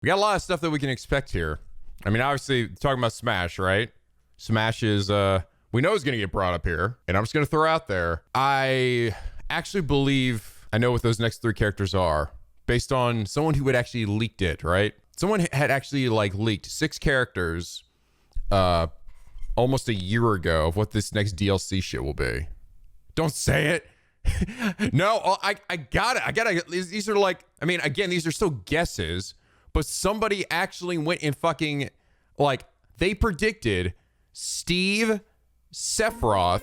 We got a lot of stuff that we can expect here. I mean, obviously, talking about Smash, right? Smash is, we know is going to get brought up here. And I'm just going to throw out there. I actually believe I know what those next 3 characters are based on someone who had actually leaked it, right? Someone had actually, like, leaked 6 characters almost a year ago of what this next DLC shit will be. Don't say it. No, I got it. I got it. These are like, I mean, again, these are still guesses, but somebody actually went and fucking, like, they predicted Steve, Sephiroth,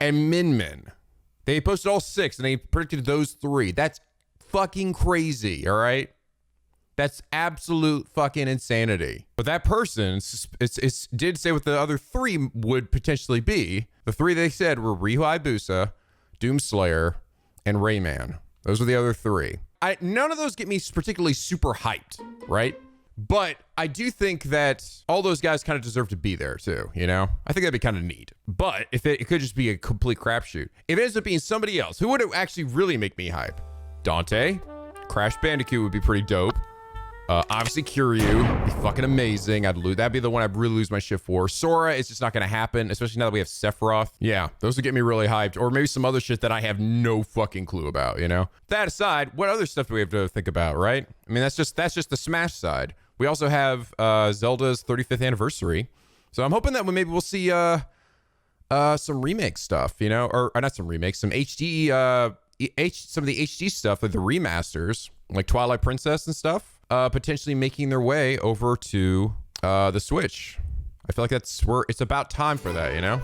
and Min Min. They posted all 6 and they predicted those 3. That's fucking crazy, all right? That's absolute fucking insanity. But that person did say what the other 3 would potentially be. The 3 they said were Ryu Hayabusa, Doomslayer, and Rayman. Those were the other 3. None of those get me particularly super hyped, right? But I do think that all those guys kind of deserve to be there too, you know? I think that'd be kind of neat. But if it could just be a complete crapshoot. If it ends up being somebody else, who would it actually really make me hype? Dante, Crash Bandicoot would be pretty dope. Obviously Kiryu, be fucking amazing. That'd be the one I'd really lose my shit for. Sora, it's just not gonna happen, especially now that we have Sephiroth. Yeah, those would get me really hyped. Or maybe some other shit that I have no fucking clue about, you know? That aside, what other stuff do we have to think about, right? I mean, that's just the Smash side. We also have Zelda's 35th anniversary. So I'm hoping that maybe we'll see some remake stuff, you know? Or not some remakes, some HD, some of the HD stuff, like the remasters, like Twilight Princess and stuff. Potentially making their way over to the Switch. I feel like it's about time for that, you know?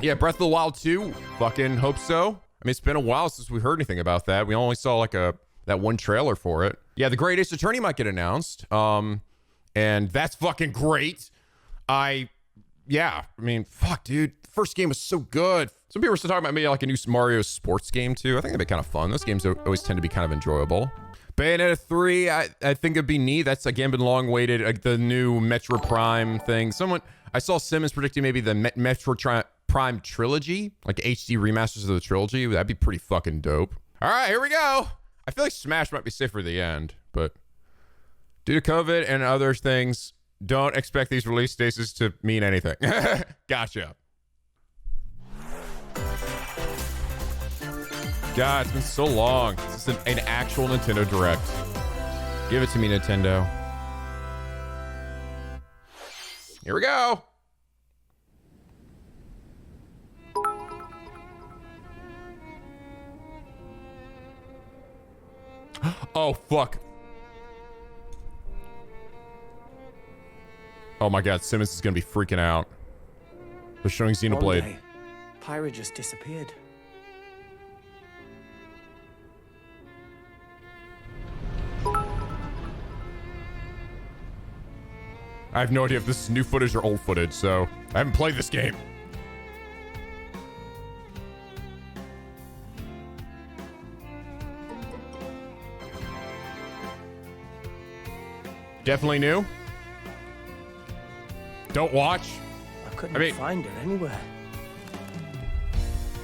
Yeah, Breath of the Wild 2, fucking hope so. I mean, it's been a while since we heard anything about that. We only saw like that one trailer for it. Yeah, the Great Ace Attorney might get announced. And that's fucking great. I mean, fuck, dude. The first game was so good. Some people are still talking about maybe like a new Mario sports game too. I think that'd be kind of fun. Those games always tend to be kind of enjoyable. Bayonetta 3, I think it'd be neat. That's, again, been long awaited. Like the new Metro Prime thing. I saw Simmons predicting maybe the Metro Prime trilogy, like HD remasters of the trilogy. That'd be pretty fucking dope. All right, here we go. I feel like Smash might be safe for the end, but due to COVID and other things, don't expect these release dates to mean anything. Gotcha. God, it's been so long. This is an actual Nintendo Direct. Give it to me, Nintendo. Here we go. Oh, fuck. Oh my God, Simmons is gonna be freaking out. They're showing Xenoblade. Pyra just disappeared. I have no idea if this is new footage or old footage, so I haven't played this game. Definitely new. Don't watch. I couldn't find her anywhere.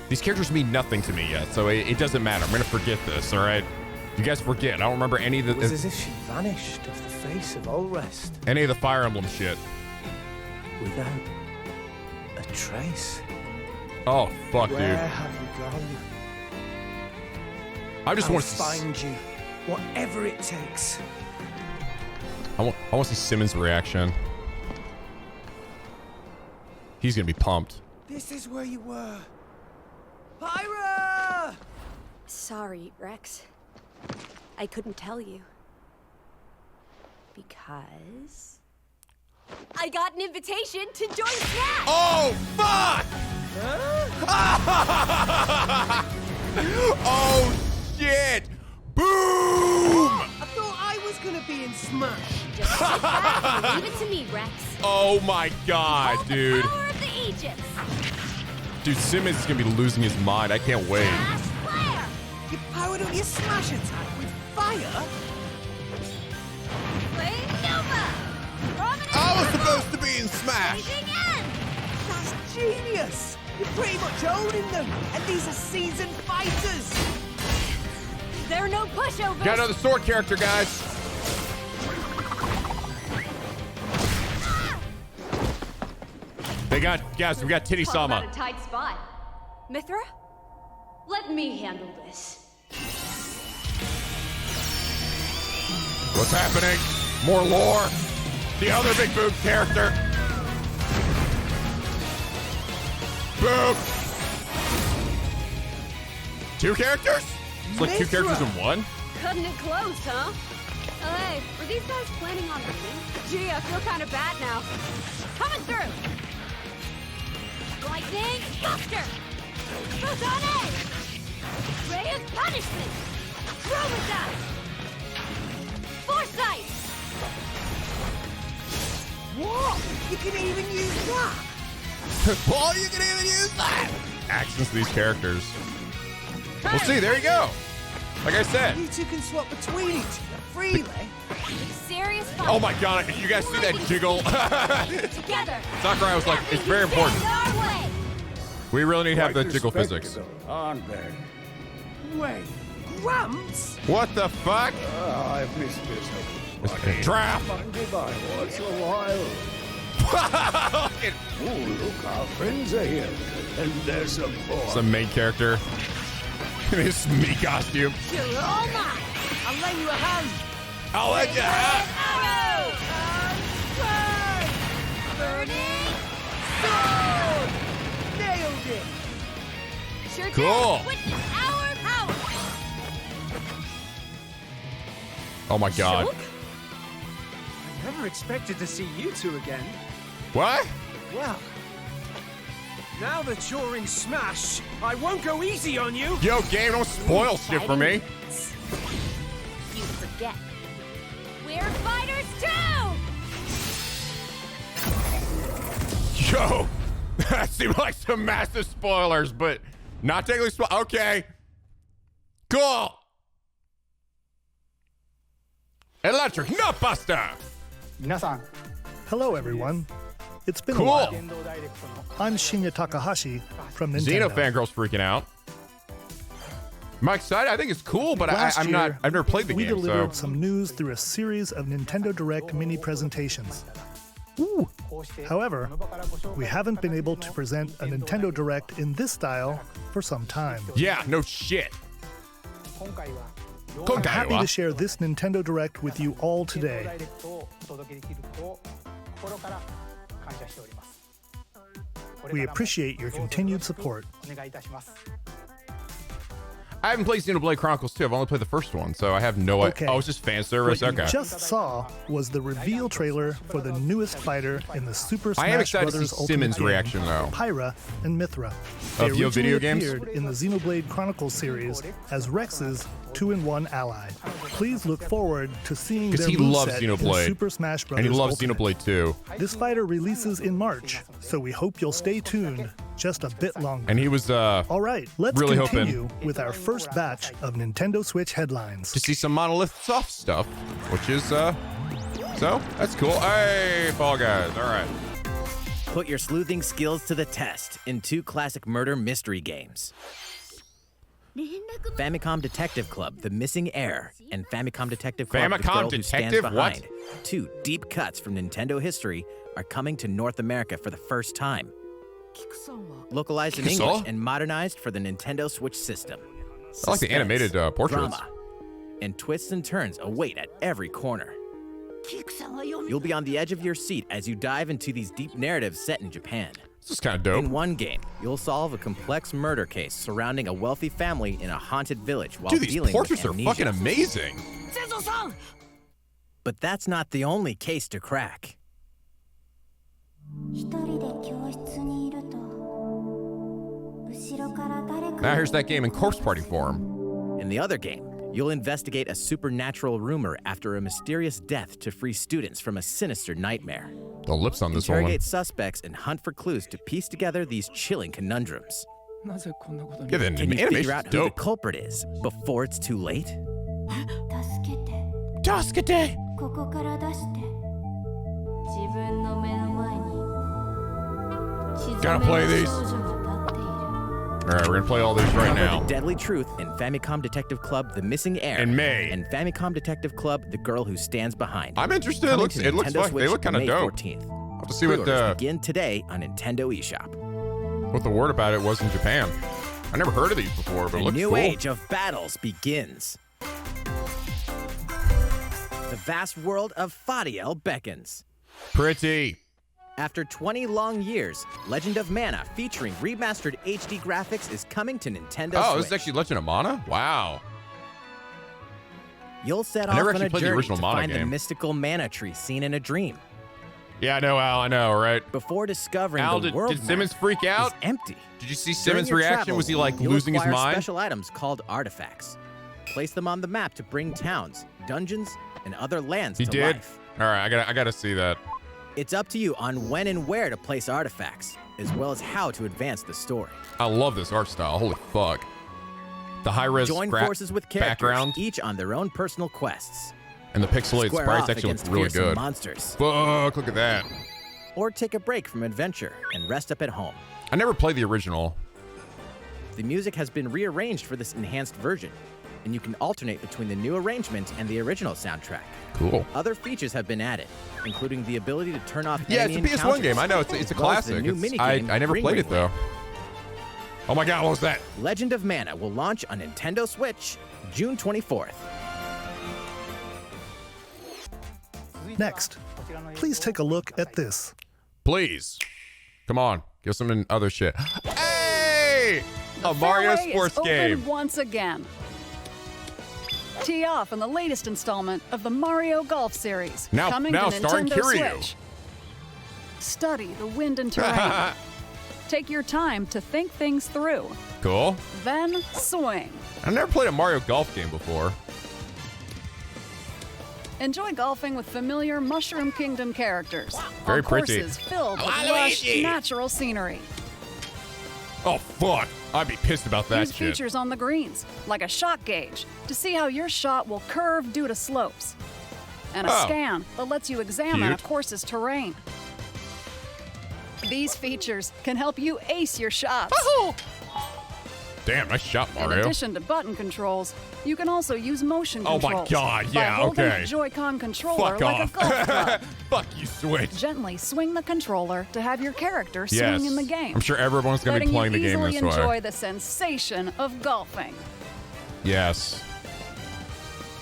These characters mean nothing to me yet, so it doesn't matter. I'm gonna forget this, all right? You guys forget. I don't remember any of the... It was as if she vanished off the face of all rest. Any of the Fire Emblem shit. Without a trace. Oh, fuck, dude. Where have you gone? I just want to find you, whatever it takes. I want to see Simmons' reaction. He's gonna be pumped. This is where you were. Pyra! Sorry, Rex. I couldn't tell you. Because I got an invitation to join Smash! Oh, fuck! Oh, shit! Boom! I thought I was gonna be in Smash. Just sit back and leave it to me, Rex. Oh my God, dude. The power of the Aegis. Dude, Simmons is gonna be losing his mind. I can't wait. Smash Flare! You powered up your Smash attack with fire? Flame Nova! I was supposed to be in Smash! Blazing End! That's genius! You're pretty much owning them, and these are seasoned fighters! There are no pushovers! Got another sword character, guys. They got, guys, we got Titty Talk Sama. about a tight spot. Mithra? Let me handle this. What's happening? More lore. The other big boob character. Boom. Two characters? It's like two Mithra. characters in one? Cutting it close, huh? Oh, hey, were these guys planning on leaving? Gee, I feel kind of bad now. Coming through! Lightning Buster! Photone! Ray of Punishment! Chroma Foresight! What? You can even use that? Oh, you can even use that! Actions to these characters. We'll see, there you go. Like I said. You two can swap between each other freely. Serious fun. Oh my god, you guys see that jiggle? Together! Sakurai was like, it's very important. Our way. We really need to have the Quite jiggle physics. respectable, aren't they? Wait, Gramps? What the fuck? I've missed this. Trap! Monday by once in a while. Oh, look, our friends are here. And there's a boy. Some main character. In his me costume. You're all mine. I'll lend you a hand. I'll let you have. Burning Sword! Nailed it. Sure Cool. did. Witness our power. Oh my god. Shulk? I never expected to see you two again. What? Well, now that you're in Smash, I won't go easy on you. Yo, game, don't spoil shit for me. You forget. We're fighters too! Yo, that seemed like some massive spoilers, but not technically okay. Cool. Electric Nut Buster. Hello, everyone. It's been a Cool. while. I'm Shinya Takahashi from Nintendo. Xeno fangirl's freaking out. Am I excited? I think it's cool, but Last I'm not. year, I've never played the we game, delivered so. some news through a series of Nintendo Direct mini presentations. However, we haven't been able to present a Nintendo Direct in this style for some time. Yeah, no shit. I'm happy to share this Nintendo Direct with you all today. We appreciate your continued support. I haven't played Xenoblade Chronicles 2. I've only played the first one, so I have no idea. Okay. Oh, it's just fan service? What Okay. you just saw was the reveal trailer for the newest fighter in the Super Smash I am excited to Brothers see Ultimate Simmons' game, reaction, though. Pyra and Mithra. Of your video originally games? appeared in the Xenoblade Chronicles series as Rex's 2-in-1 ally. Please look forward to seeing Because their he loves moveset in Xenoblade. Super Smash Brothers And he loves Ultimate. Xenoblade 2. This fighter releases in March, so we hope you'll stay tuned just a bit longer. And he was, All right, let's really continue hoping with our first batch of Nintendo Switch headlines. to see some Monolith soft stuff, which is, so, that's cool. Hey, Fall Guys. All right. Put your sleuthing skills to the test in two classic murder mystery games. Famicom Detective Club, The Missing Heir, and Famicom Detective Club, The Famicom Girl Who Stands Detective? What? Behind. Two deep cuts from Nintendo history are coming to North America for the first time. Localized in Kikusawa? English and modernized for the Nintendo Switch system. I like the animated portraits. Drama, and twists and turns await at every corner. You'll be on the edge of your seat as you dive into these deep narratives set in Japan. This is kind of dope. In one game, you'll solve a complex murder case surrounding a wealthy family in a haunted village while Dude, these dealing portraits with are amnesia. fucking amazing. But that's not the only case to crack. Now here's that game in Corpse Party form. In the other game, you'll investigate a supernatural rumor after a mysterious death to free students from a sinister nightmare. The lips on this one. Interrogate suspects and hunt for clues to piece together these chilling conundrums. Yeah, the Can you figure animation's out who the dope. culprit is before it's too late? Daskate! ここから出して自分の目の前に Gotta play these. All right, we're gonna play all these right Cover now. The Deadly Truth in Famicom Detective Club: The Missing Heir. In May. And Famicom Detective Club: The Girl Who Stands Behind. I'm interested. Coming It looks to fun. Nintendo They Switch look kind of May dope. 14th. I'll have to see what Pre-orders begin today on Nintendo eShop. what the word about it was in Japan. I never heard of these before, but it The looks new cool. age of battles begins. The vast world of Fadiel beckons. Pretty. After 20 long years, Legend of Mana featuring remastered HD graphics is coming to Nintendo Oh, Switch. this is actually Legend of Mana? Wow. You'll set I off never on a actually played the journey original to Mana find the game. mystical mana tree seen in a dream. Yeah, I know, Al. I know, right? Before discovering Al, the world did Simmons map freak out? is empty. Did you see During Simmons' your reaction? travels, Was he like you'll losing his acquire mind? special items called artifacts. Place them on the map to bring towns, dungeons, and other lands He to did? life. All right, I gotta see that. It's up to you on when and where to place artifacts, as well as how to advance the story. I love this art style. Holy fuck. The high-res Join forces with characters, background each on their own personal quests. and the pixelated Square sprites off actually look against really fearsome good. monsters, Fuck, look at that. or take a break from adventure and rest up at home. I never played the original. The music has been rearranged for this enhanced version, and you can alternate between the new arrangement and the original soundtrack. Cool. Other features have been added, including the ability to turn off Yeah, it's a enemy PS1 game. I know, it's a as well as the classic. new It's- minigame, I never Ring played Ring it, though. Oh my god, what was that? Legend of Mana will launch on Nintendo Switch June 24th. Next, please take a look at this. Please. Come on, give some other shit. Hey! A Mario Fairway sports is open game. once again. Tee off in the latest installment of the Mario Golf series, Now coming to starring Nintendo Kiryu. Switch. Study the wind and terrain. Take your time to think things through. Cool. Then swing. I've never played a Mario Golf game before. Enjoy golfing with familiar Mushroom Kingdom characters Very on pretty. courses filled with lush, Waluigi. natural scenery. Oh fuck, I'd be pissed about that Use shit. features on the greens, like a shot gauge, to see how your shot will curve due to slopes. And a Oh. scan that lets you examine Cute. a course's terrain. These features can help you ace your shots. Damn, nice shot, In Mario. addition to button controls, you can also use motion Oh my controls. God, by yeah, holding okay. a Joy-Con controller Fuck like off. a golf club. Fuck you, Switch. Gently swing the controller to have your character Yes. swing in the game. I'm sure everyone's gonna be letting playing you the game easily this enjoy way. the sensation of golfing. Yes.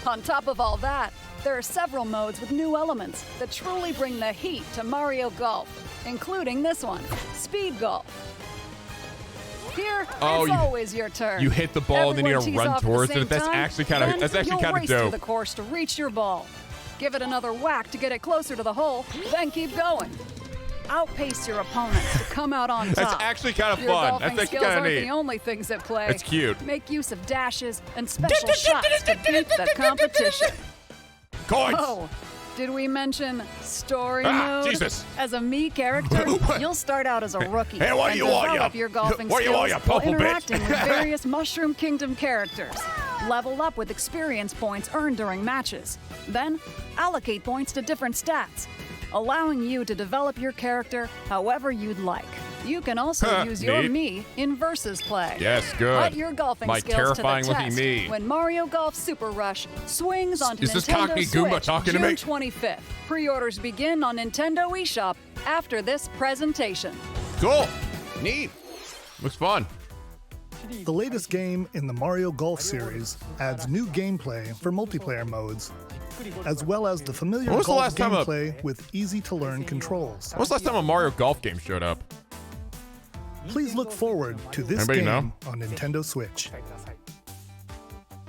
On top of all that, there are several modes with new elements that truly bring the heat to Mario Golf, including this one, Speed Golf. Here, Oh, it's you- always your turn. you hit the ball and then you Everyone gotta tees run off at the towards same it. That's time, actually kinda- then that's actually you'll kinda race dope. through the course to reach your ball. Give it another whack to get it closer to the hole, then keep going. Outpace your opponents to come out on top. That's actually kind of Your fun. golfing That's actually skills kind of aren't neat. the only things at play. That's cute. Make use of dashes and special shots to beat the competition. Coins! Oh, did we mention story Ah, mode? Jesus. As a me character, What? you'll start out as a rookie Hey, what and you want, develop you- your golfing what you want, skills you while purple bitch? interacting with various Mushroom Kingdom characters. Level up with experience points earned during matches. Then, allocate points to different stats, allowing you to develop your character however you'd like. You can also use your Neat. me in versus play. Yes, good. Put your golfing My skills to the terrifying-looking test me. when Mario Golf Super Rush swings on Is this Nintendo Cockney Switch Goomba talking to June me? 25th. Pre-orders begin on Nintendo eShop after this presentation. Cool. Neat. Looks fun. The latest game in the Mario Golf series adds new gameplay for multiplayer modes, as well as the familiar When was the golf last time a- gameplay with easy-to-learn controls. When was the last time a Mario Golf game showed up? Please look forward to this Anybody game know? on Nintendo Switch.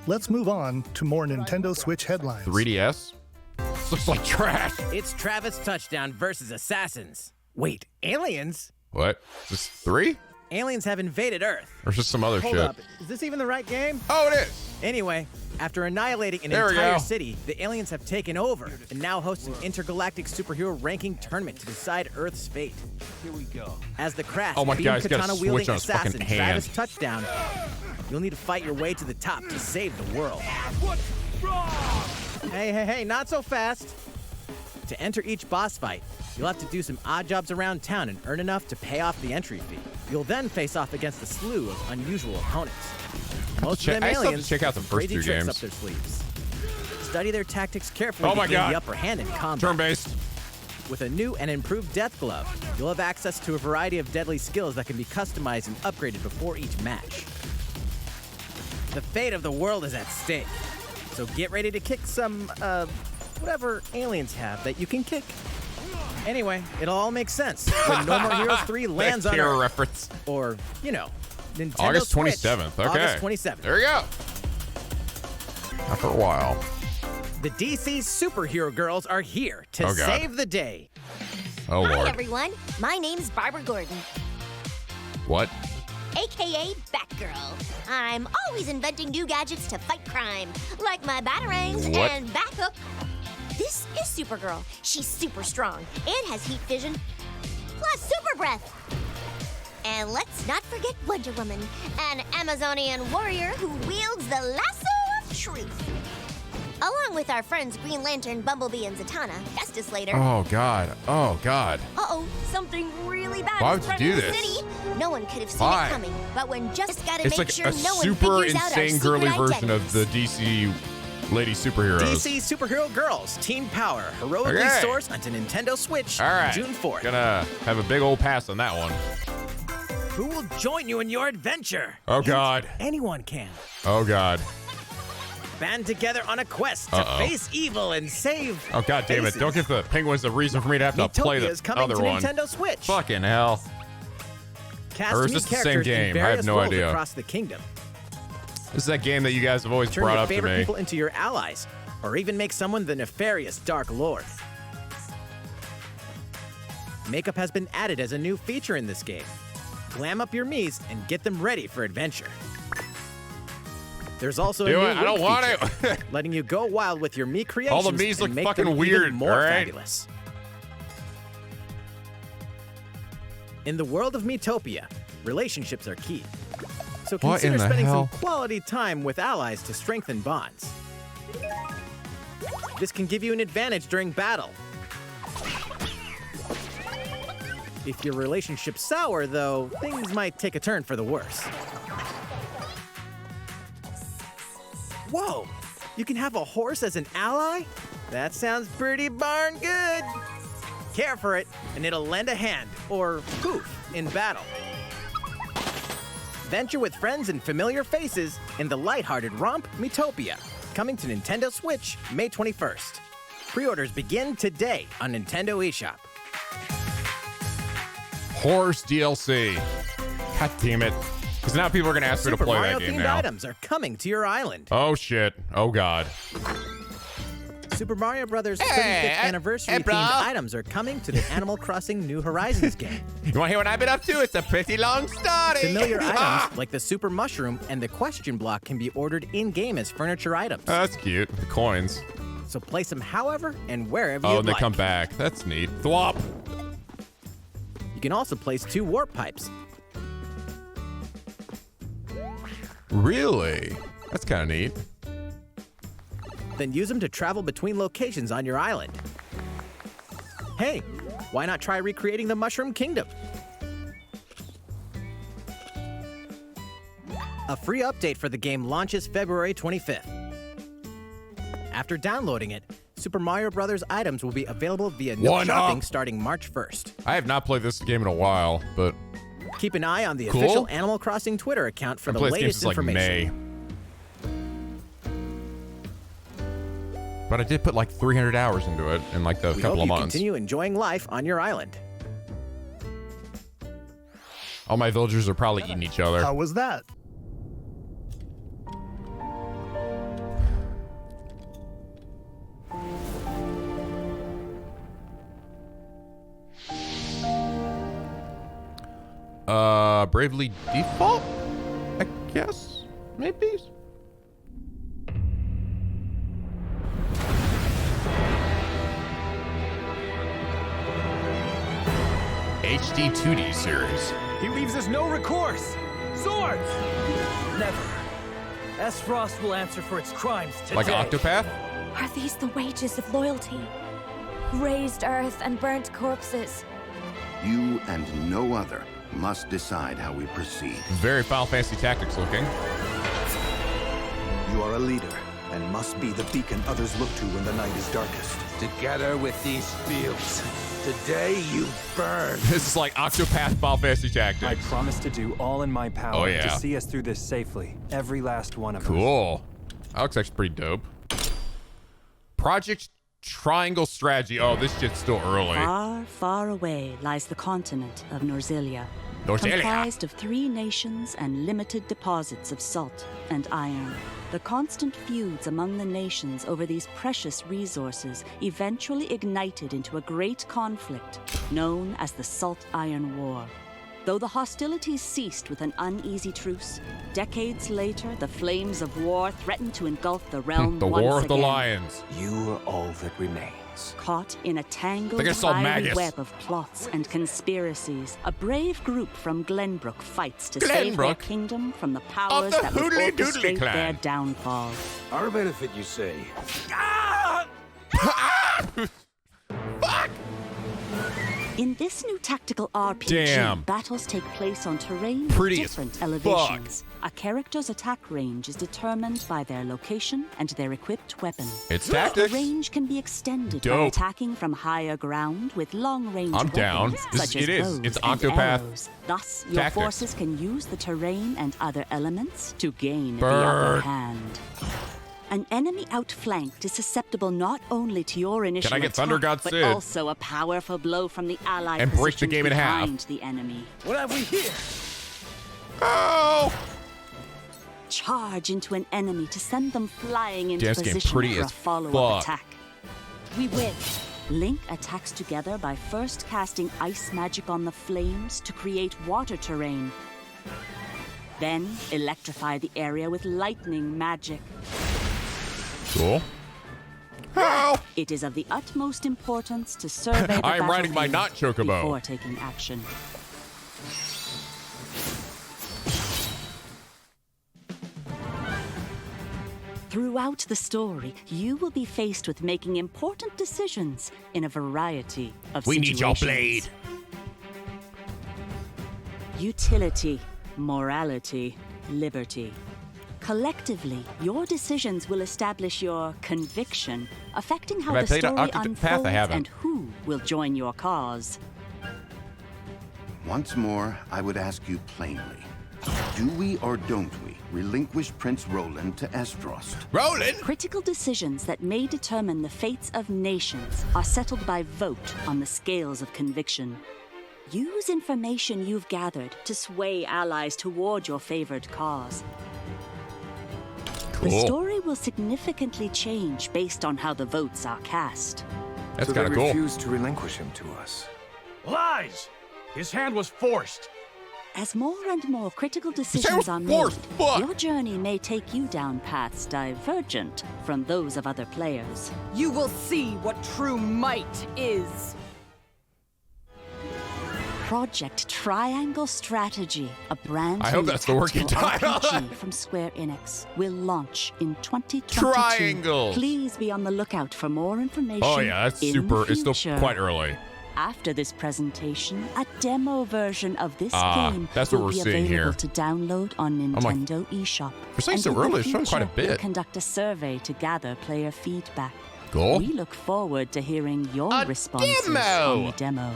Let's move on to more Nintendo Switch headlines. 3DS? This looks like trash. It's Travis Touchdown versus Assassins. Wait, aliens? What? This 3? Aliens have invaded Earth. Or just some other Hold shit? up, is this even the right game? Oh, it is. Anyway, after annihilating an There we entire go. city, the aliens have taken over and now host an intergalactic superhero ranking tournament to decide Earth's fate. Here we go. As the crash Oh my beam God, he's got a katana-wielding switch on his fucking assassin hand. Travis Touchdown, you'll need to fight your way to the top to save the world. Hey, not so fast. To enter each boss fight, you'll have to do some odd jobs around town and earn enough to pay off the entry fee. You'll then face off against a slew of unusual opponents. Most of them I still have to aliens check out the with first crazy two tricks games. up their sleeves. Study their tactics carefully Oh my to gain God. the upper hand in combat. Turn-based. With a new and improved Death Glove, you'll have access to a variety of deadly skills that can be customized and upgraded before each match. The fate of the world is at stake, so get ready to kick some, whatever aliens have that you can kick. Anyway, it'll all make sense when No More Heroes 3 lands on Hero Earth. reference. Or, you know, Nintendo August Switch. 27th. Okay. August 27th. There you go. After a while. The DC superhero girls are here to Oh, God. save the day. Oh, Hi, Lord. everyone. My name's Barbara Gordon, What? aka Batgirl. I'm always inventing new gadgets to fight crime, like my batarangs What? and Bathook. This is Supergirl. She's super strong and has heat vision, plus super breath. And let's not forget Wonder Woman, an Amazonian warrior who wields the lasso of truth. Along with our friends Green Lantern, Bumblebee, and Zatanna, Justice Later. Oh, God. Oh, God. Uh-oh, something really bad Why is would you threatening do the this? city. No one could have seen Why? it coming, but when just gotta It's make like sure a no one super figures out our insane secret girly version of identities. the DC lady superheroes. DC Superhero Girls Team Power heroically Okay. sourced onto Nintendo Switch All right. June 4th. Gonna have a big old pass on that one. Who will join you in your adventure? Oh, God. Anyone can. Oh, God. Band together on a quest to Uh-oh. face evil and save. Oh, God damn it. faces. Don't give the penguins a reason for me to have to play Miitopia is the coming other to one. Nintendo Switch. Fucking hell. Cast Or is new this the same characters in game? I have various no roles idea. across the kingdom. This is that game that you guys have always Turn brought your up to favorite me. people into your allies, or even make someone the nefarious Dark Lord. Makeup has been added as a new feature in this game. Glam up your Miis and get them ready for adventure. There's also a Do new it. I don't wig want feature, it. letting you go wild with your Mii creations. All the Miis and look make fucking them weird, even more all right? fabulous. In the world of Miitopia, relationships are key. So What in consider the spending hell? some quality time with allies to strengthen bonds. This can give you an advantage during battle. If your relationship's sour, though, things might take a turn for the worse. Whoa! You can have a horse as an ally? That sounds pretty darn good. Care for it, and it'll lend a hand, or poof, in battle. Venture with friends and familiar faces in the lighthearted romp Miitopia, coming to Nintendo Switch May 21st. Pre-orders begin today on Nintendo eShop. Horse DLC. God damn it. Because now people are going to ask me to Super play Mario that game themed now. items are coming to your island. Oh, shit. Oh, God. Super Mario Bros. 35th Hey, anniversary hey, bro. themed items are coming to the Animal Crossing New Horizons game. You want to hear what I've been up to? It's a pretty long story. Familiar items like the Super Mushroom and the Question Block can be ordered in-game as furniture items. Oh, that's cute. The coins. So place them however and wherever Oh, you'd and they like. come back. That's neat. Thwop. You can also place 2 warp pipes. Really? That's kind of neat. Then use them to travel between locations on your island. Hey, why not try recreating the Mushroom Kingdom? A free update for the game launches February 25th. After downloading it, Super Mario Bros. Items will be available via Nook One Shopping up. starting March 1st. I have not played this game in a while, but Keep an eye on the Cool. official Animal Crossing Twitter account for I the played this game latest since like information. May. But I did put like 300 hours into it in like the We couple hope of you months. continue enjoying life on your island. All my villagers are probably eating each other. How was that? Bravely Default? I guess? Maybe? HD 2D series. He leaves us no recourse. Swords! Never. S-Frost will answer for its crimes today. Like Octopath? Are these the wages of loyalty? Raised earth and burnt corpses. You and no other must decide how we proceed. Very Final Fantasy Tactics looking. You are a leader and must be the beacon others look to when the night is darkest. Together with these fields, Today you burn. This is like Octopath Final Fantasy Tactics. I promise to do all in my power Oh, yeah. to see us through this safely. Every last one of us. Cool. That looks actually pretty dope. Project Triangle Strategy. Oh, this shit's still early. Far, far away lies the continent of Norzilia. Norzilia. Comprised of 3 nations and limited deposits of salt and iron. The constant feuds among the nations over these precious resources eventually ignited into a great conflict known as the Salt Iron War. Though the hostilities ceased with an uneasy truce, decades later the flames of war threatened to engulf the realm The once War of again. the Lions. You are all that remains. Caught in a tangled, I saw fiery Magus. web of plots and conspiracies, a brave group from Glenbrook fights to save their Glenbrook? kingdom from the powers the that would Hoodly Doodly orchestrate clan. their downfall. Our benefit, you say? Fuck! In this new tactical RPG, Damn. battles take place on terrain Pretty with as different fuck. elevations. A character's attack range is determined by their location and their equipped weapon. It's tactics. The range can be extended by Dope. attacking from higher ground with long-range I'm weapons, down. such as It is. bows It's and Octopath arrows. Thus, your Tactics. forces can use the terrain and other elements to gain the Bird. upper hand. An enemy outflanked is susceptible not only to your initial get attack, Thunder God but Sid? also a powerful blow from the allied And break the positions game in half. behind the enemy. What have we here? Oh! Charge into an enemy to send them flying into Damn, this game position pretty for a as follow-up fuck. attack. We win. Link attacks together by first casting ice magic on the flames to create water terrain. Then electrify the area with lightning magic. Cool. How? It is of the utmost importance to survey the I am riding my battlefield not chocobo. before taking action. Throughout the story, you will be faced with making important decisions in a variety of We situations. need your blade. Utility, morality, liberty. Collectively, your decisions will establish your conviction, affecting how Have I the played story Octopath? I unfolds haven't. and who will join your cause. Once more, I would ask you plainly. Do we or don't we relinquish Prince Roland to Estrost? Roland? Critical decisions that may determine the fates of nations are settled by vote on the scales of conviction. Use information you've gathered to sway allies toward your favored cause. The Cool. story will significantly change based on how the votes are cast. That's so kind they of cool. refused to relinquish him to us. Lies! His hand was forced. As more and more critical was decisions are made, forced, fuck. your journey may take you down paths divergent from those of other players. You will see what true might is. Project Triangle Strategy, a brand I hope new that's the working tactical title. RPG from Square Enix, will launch in 2022. Triangles. Please be on the lookout for more information. Oh yeah, that's in super. the It's still future. quite early. After this presentation, a demo version of this Ah, game that's what will we're be seeing available here. to download on like, Nintendo eShop. for saying And so in the early, it's showing quite a future, we'll bit. conduct a survey to gather player feedback. Cool. We look forward to hearing your A responses demo! on the demo.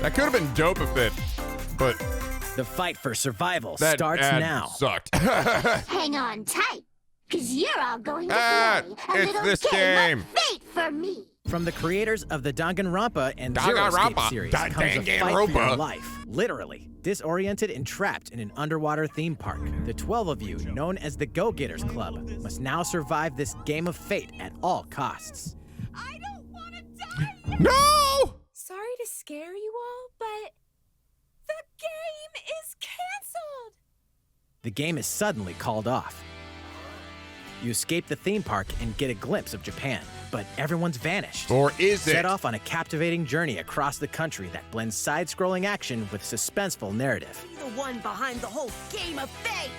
That could have been dope if it, but The fight for survival that starts ad now. sucked. Hang on tight, because you're all going to Ah, play a it's little this game game. of fate for me. From the creators of the Danganronpa and Zero Escape Danganronpa. series comes a fight for your Danganronpa. life. Literally, disoriented and trapped in an underwater theme park. The 12 of you, known as the Go-Getters Club, must now survive this game of fate at all costs. I don't want to die! No! Sorry to scare you all, but the game is canceled! The game is suddenly called off. You escape the theme park and get a glimpse of Japan, but everyone's vanished. Or is it? Set off on a captivating journey across the country that blends side-scrolling action with suspenseful narrative. Be the one behind the whole game of fate.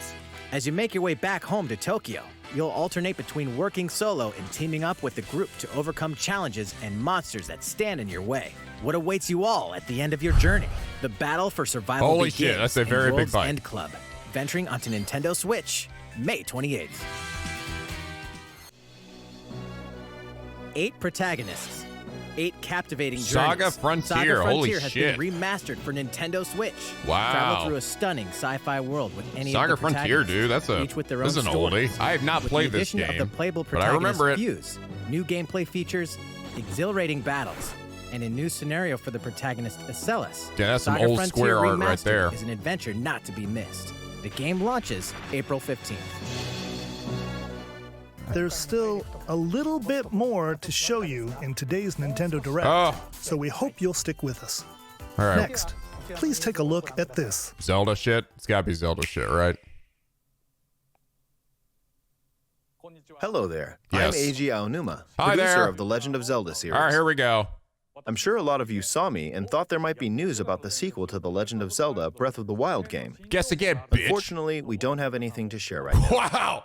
As you make your way back home to Tokyo, you'll alternate between working solo and teaming up with the group to overcome challenges and monsters that stand in your way. What awaits you all at the end of your journey? The battle for survival Holy begins shit, that's a in very big World's fight. End Club, venturing onto Nintendo Switch, May 28th. 8 protagonists, 8 captivating Saga journeys. Frontier, Saga holy Frontier has shit. been remastered for Nintendo Switch. Wow. Travel through a stunning sci-fi world with any Saga of the Frontier, protagonists, dude. each with their This own is an oldie. stories. I have not With played the this addition game, of the playable but I remember it. fuse, new gameplay features, exhilarating battles, and a new scenario for the protagonist Acellus. Yeah, that's some Saga old Frontier Square art right Remastered there. is an adventure not to be missed. The game launches April 15th. There's still a little bit more to show you in today's Nintendo Direct, so we hope you'll stick with us. All right. Next, please take a look at this. Zelda shit? It's gotta be Zelda shit, right? Hello there. Yes. I'm Eiji Aonuma, Hi producer there. of the Legend of Zelda series. All right, here we go. I'm sure a lot of you saw me and thought there might be news about the sequel to the Legend of Zelda Breath of the Wild game. Guess again, bitch. Unfortunately, we don't have anything to share right now. Wow!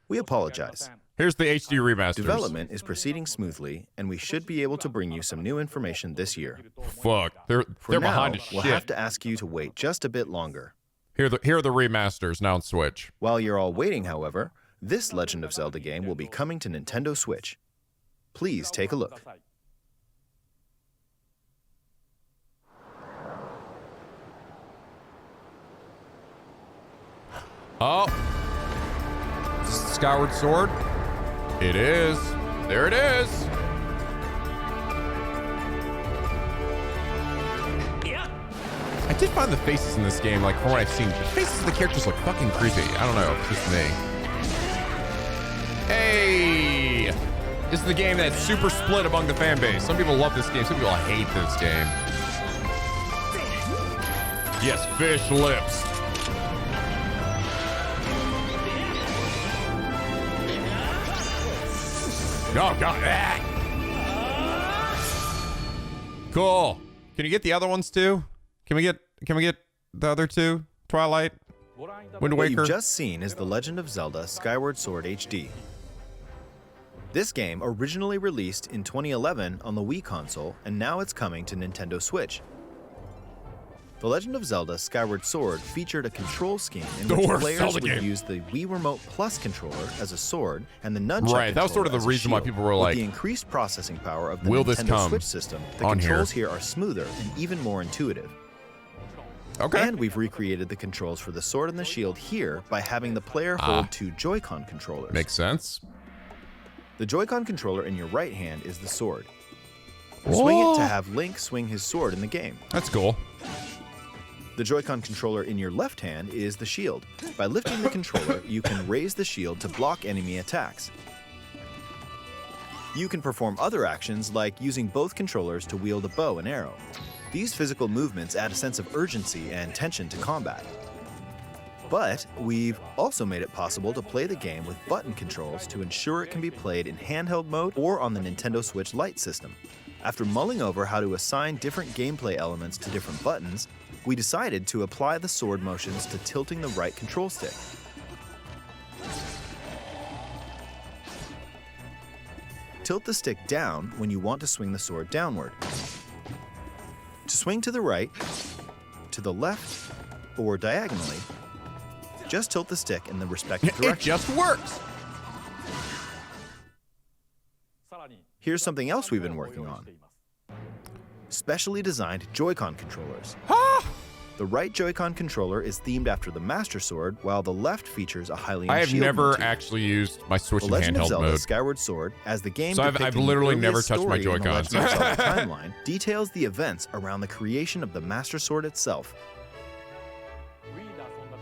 We apologize. Here's the HD remasters. Development is proceeding smoothly, and we should be able to bring you some new information this year. Fuck. They're For now, behind as we'll shit. have to ask you to wait just a bit longer. Here are the remasters now on Switch. While you're all waiting, however, this Legend of Zelda game will be coming to Nintendo Switch. Please take a look. Oh. Is this Skyward Sword? It is. There it is. I did find the faces in this game, like from what I've seen, the faces of the characters look fucking creepy. I don't know, it's just me. Hey! This is the game that's super split among the fan base. Some people love this game, some people hate this game. Yes, fish lips. Oh, God. Ah. Cool. Can you get the other ones too? Can we get the other two? Twilight? Wind What Waker? you've just seen is The Legend of Zelda Skyward Sword HD. This game originally released in 2011 on the Wii console, and now it's coming to Nintendo Switch. The Legend of Zelda Skyward Sword featured a control scheme in which players would use the Wii Remote Plus controller as a sword and the nunchuck Right, that was sort of the controller as a reason why shield. people were With like, the increased processing power of the will this Nintendo come Switch system, the on here? controls here are smoother and even more intuitive. Okay. And we've recreated the controls for the sword and the shield here by having the player hold two Joy-Con controllers. Makes sense. The Joy-Con controller in your right hand is the sword. Swing it to have Link swing his sword in the game. That's cool. The Joy-Con controller in your left hand is the shield. By lifting the controller, you can raise the shield to block enemy attacks. You can perform other actions like using both controllers to wield a bow and arrow. These physical movements add a sense of urgency and tension to combat. But we've also made it possible to play the game with button controls to ensure it can be played in handheld mode or on the Nintendo Switch Lite system. After mulling over how to assign different gameplay elements to different buttons, we decided to apply the sword motions to tilting the right control stick. Tilt the stick down when you want to swing the sword downward. To swing to the right, to the left, or diagonally, just tilt the stick in the respective direction. It just works. Here's something else we've been working on. Specially designed Joy-Con controllers. The right Joy-Con controller is themed after the Master Sword, while the left features a Hylian I have shield never motif. actually used my Switch The in Legend of handheld Zelda mode. Skyward Sword, as the game So I've depicting literally the never earliest touched my story in the Joy-Cons. Legend of Zelda timeline, details the events around the creation of the Master Sword itself.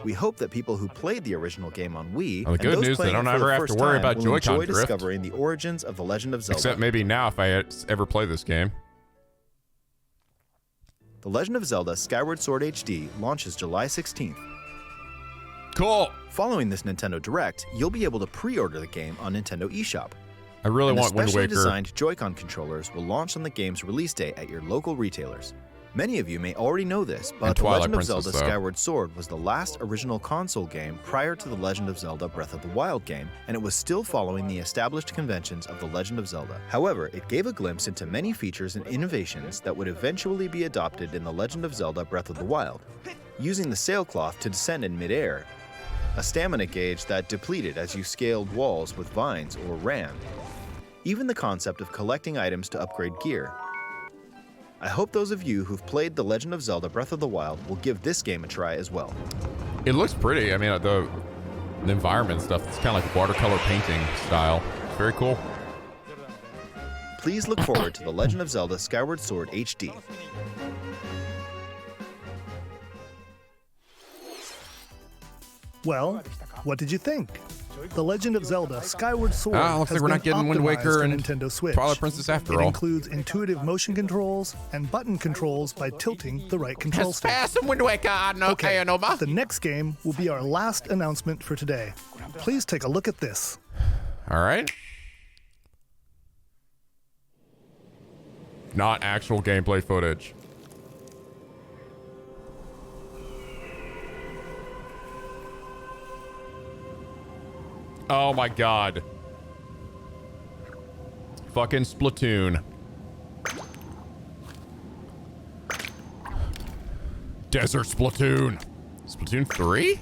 We hope that people who played the original game on Wii Well, the and good those news, they playing don't it for ever the have to first worry time about will Joy-Con enjoy drift. discovering the origins of the Legend of Zelda. Except maybe now if I ever play this game. The Legend of Zelda Skyward Sword HD launches July 16th. Cool. Following this Nintendo Direct, you'll be able to pre-order the game on Nintendo eShop. I really And want the Wind specially Waker. designed Joy-Con controllers will launch on the game's release date at your local retailers. Many of you may already know this, but And The Twilight Legend of Princess, Zelda though. Skyward Sword was the last original console game prior to The Legend of Zelda Breath of the Wild game, and it was still following the established conventions of The Legend of Zelda. However, it gave a glimpse into many features and innovations that would eventually be adopted in The Legend of Zelda Breath of the Wild. Using the sailcloth to descend in midair, a stamina gauge that depleted as you scaled walls with vines or ran, even the concept of collecting items to upgrade gear. I hope those of you who've played The Legend of Zelda Breath of the Wild will give this game a try as well. It looks pretty. I mean, the environment stuff, it's kind of like watercolor painting style. It's very cool. Please look forward to The Legend of Zelda Skyward Sword HD. Well, what did you think? The Legend of Zelda Skyward Sword looks like we're not getting Wind Waker and Nintendo Switch. Twilight Princess after It all. includes intuitive motion controls and button controls by tilting the right control stick. Wind Waker, Okay, the next game will be our last announcement for today. Please take a look at this. All right. Not actual gameplay footage. Oh my god. Fucking Splatoon. Desert Splatoon. Splatoon 3?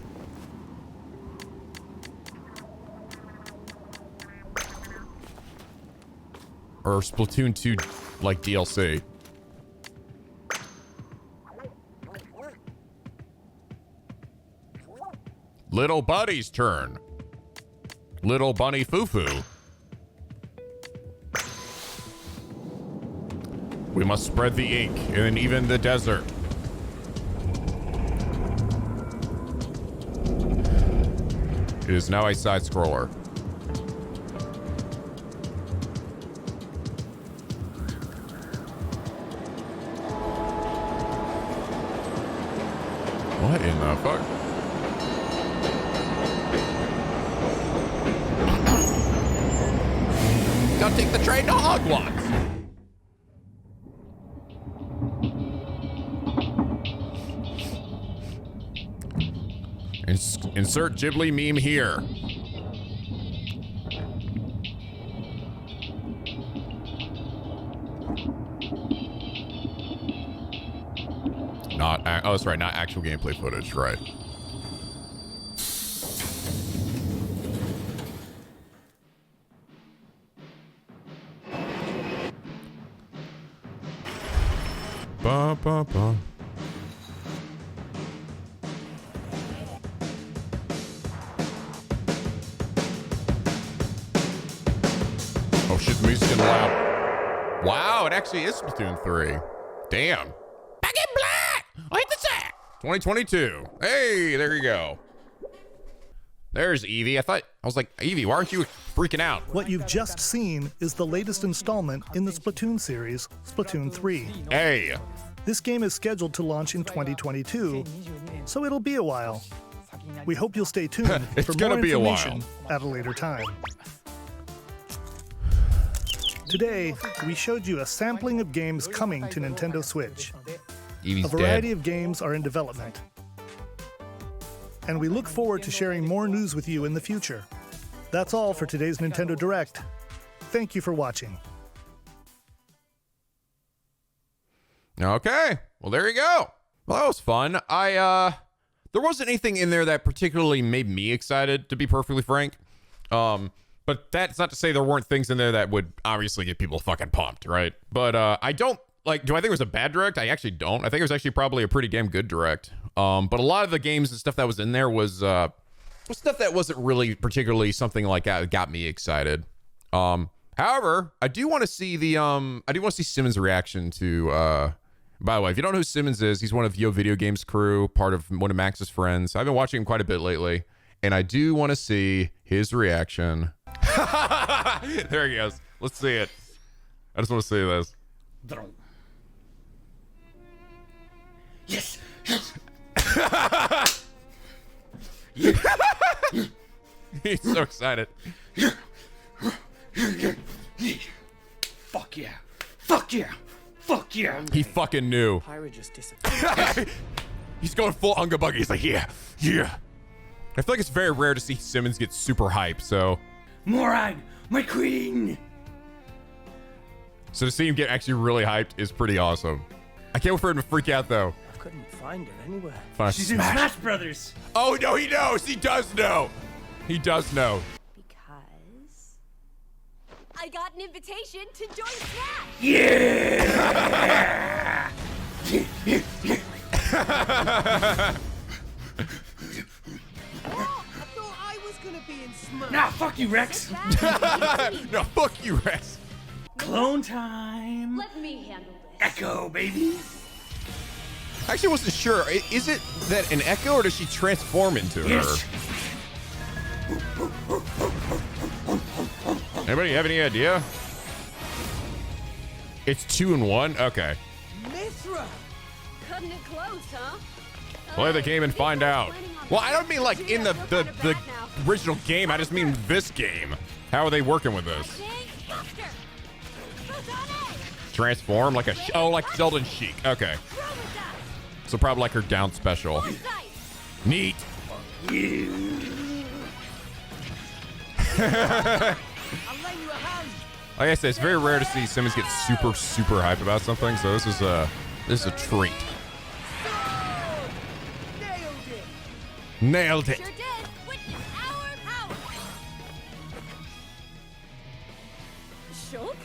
Or Splatoon 2, like DLC. Little Buddy's turn. Little Bunny Foo-Foo. We must spread the ink in even the desert. It is now a side scroller. What in the fuck? Don't take the train to Hogwarts. Insert Ghibli meme here. Oh, that's right. Not actual gameplay footage, right? Ba, ba, ba. Oh shit, the music's getting loud. Wow, it actually is Splatoon 3. Damn. Back in black! I hit the sack! 2022. Hey, there you go. There's Eevee. I was like, Eevee, why aren't you freaking out? What you've just seen is the latest installment in the Splatoon series, Splatoon 3. Hey! This game is scheduled to launch in 2022, so it'll be a while. We hope you'll stay tuned for more information at a later time. Today, we showed you a sampling of games coming to Nintendo Switch. Eevee's a variety dead. of games are in development. And we look forward to sharing more news with you in the future. That's all for today's Nintendo Direct. Thank you for watching. Okay, well there you go. Well, that was fun. There wasn't anything in there that particularly made me excited, to be perfectly frank. But that's not to say there weren't things in there that would obviously get people fucking pumped, right? But I don't, like, do I think it was a bad direct? I actually don't. I think it was actually probably a pretty damn good direct. But a lot of the games and stuff that was in there was stuff that wasn't really particularly something like that got me excited. However, I do want to see Simmons' reaction to, by the way, if you don't know who Simmons is, he's one of Yo Video Games crew, part of one of Max's friends. I've been watching him quite a bit lately, and I do want to see his reaction. There he goes. Let's see it. I just want to see this. Yes. He's so excited. Fuck yeah. Fuck yeah. Fuck yeah. He fucking knew. Pirate just disappeared. He's going full Unga Buggy. He's like, yeah, yeah. I feel like it's very rare to see Simmons get super hyped, so. Morag, my queen. So to see him get actually really hyped is pretty awesome. I can't wait for him to freak out, though. I couldn't find her anywhere. She's in Smash Brothers. Oh, no, he knows. He does know. He does know. Because I got an invitation to join Smash. Yeah! I thought I was gonna be in Smash. Nah, fuck you, Rex. No, fuck you, Rex. Clone time. Let me handle this. Echo, baby. I actually wasn't sure. Is it that an Echo, or does she transform into Yes. her? Anybody have any idea? It's 2 and 1? Okay. Mithra! Cutting it close, huh? Play the game and find out. Well, I don't mean like in the original game. I just mean this game. How are they working with this? Transform like a like Zelda and Sheik. Okay. So probably like her down special. Neat. Like I said, it's very rare to see Simmons get super hyped about something. So this is a treat. Nailed it. Sure did. Witness our power. Shulk?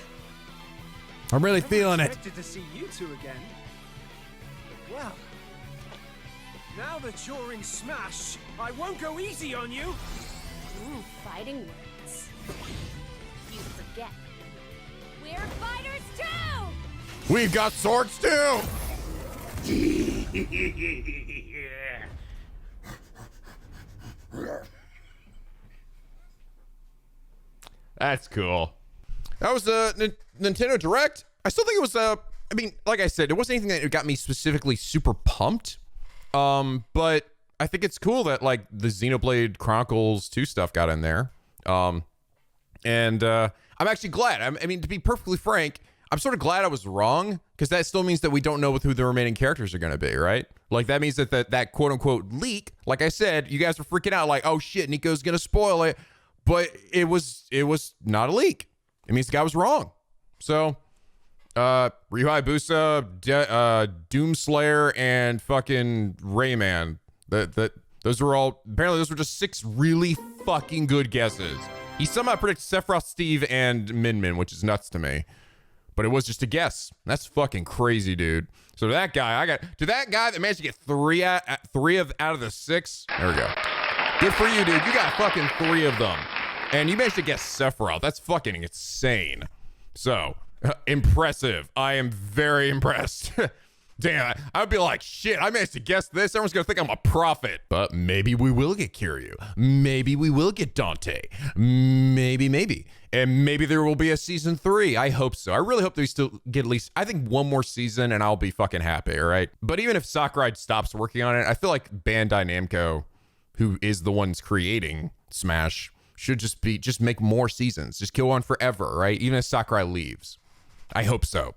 I'm really feeling it. Expected to see you two again. Well, now that you're in Smash, I won't go easy on you. Ooh, fighting words. You forget. We're fighters too! We've got swords too. That's cool. That was the Nintendo Direct. I still think it was I mean, like I said, it wasn't anything that got me specifically super pumped. But I think it's cool that like the Xenoblade Chronicles 2 stuff got in there. And I'm actually glad. I mean, to be perfectly frank, I'm sort of glad I was wrong, because that still means that we don't know who the remaining characters are going to be, right? Like that means that quote unquote leak, like I said, you guys were freaking out like, oh shit, Nico's going to spoil it. But it was not a leak. It means the guy was wrong. So, Ryu Hayabusa, Doomslayer, and fucking Rayman. Those were all, apparently those were just 6 really fucking good guesses. He somehow predicted Sephiroth, Steve, and Min, which is nuts to me. But it was just a guess. That's fucking crazy, dude. So to that guy, that guy that managed to get 3 out of the 6. There we go. Good for you, dude. You got fucking 3 of them. And you managed to guess Sephiroth. That's fucking insane. So, impressive. I am very impressed. Damn, I would be like, shit, I managed to guess this. Everyone's going to think I'm a prophet. But maybe we will get Kiryu. Maybe we will get Dante. Maybe. And maybe there will be a season 3. I hope so. I really hope that we still get at least, I think, 1 more season and I'll be fucking happy, all right? But even if Sakurai stops working on it, I feel like Bandai Namco, who is the ones creating Smash, should just make more seasons. Just go on forever, right? Even if Sakurai leaves. I hope so.